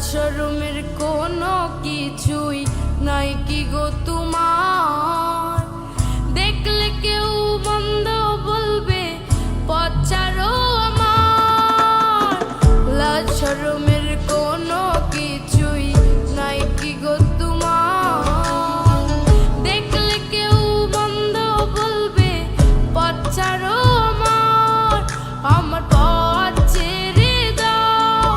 শরমের কোনো কিছুই নাই কি গো তোমার? দেখলে কেউ মন্দ বলবে পচারো আমার। লাজ শরমের কোনো কিছুই নাই কি গো তোমার? দেখলে কেউ মন্দ বলবে পচারো আমার। আমার পথ ছেড়ে দাও,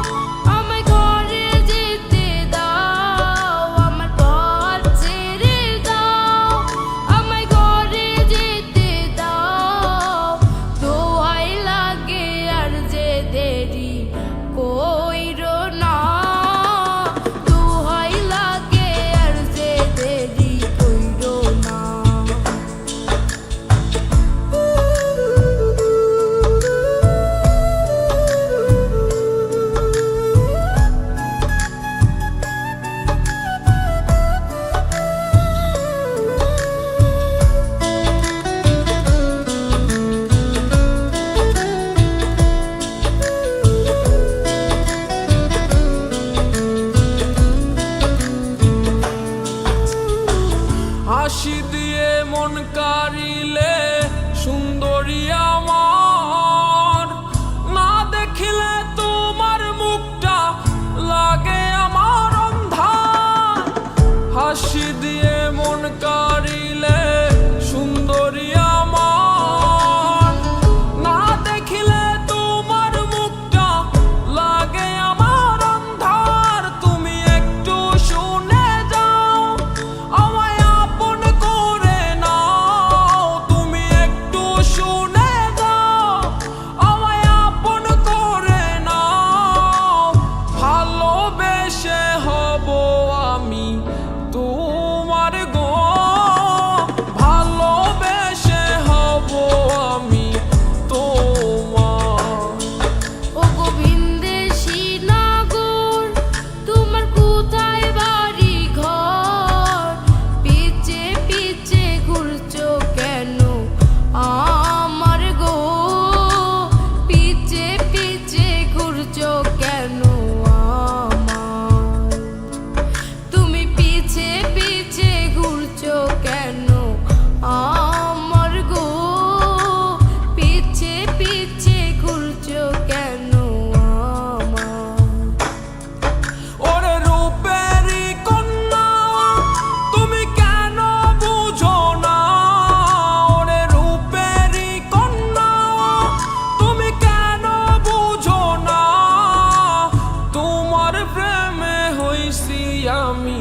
আমায় ঘরে যেতে দাও। আমার পথ ছেড়ে দাও, আমায় ঘরে যেতে দাও। দোহাই লাগে আর যে দেরি কইরো না। দোহাই লাগে আর যে দেরি কইরো না। হাসি দিয়ে মন কারিলে সুন্দরী আমার, না দেখিলে তোমার মুখটা লাগে আমার অন্ধার। হাসি দিয়ে মন কারিলে সুন্দরী আমার, না দেখিলে তোমার মুখটা লাগে আমার অন্ধার। তুমি একটু শুনে যাও, আমায় আপন করে নাও। তুমি একটু শুনে যাও, আমায় আপন করে নাও। ভালোবেসে হব আমি তোমার গো, ভালোবেসে হব আমি তোমার। ও গোবিন্দেশী নাগর, তোমার কোথায় বাড়ি ঘর? পিছে পিছে ঘুরছো কেন আমার গো? পিছে পিছে ঘুরছো কেন আমার? তুমি পিছে পিছে ঘুরছো কেন আমার গো? পিছে পিছে ঘুরছো কেন আমার? ওরে রূপেরই কন্যা, তুমি কেন বুঝো না? ওরে রূপেরই কন্যা, তুমি কেন বুঝো না? তোমার প্রেমে হইছি আমি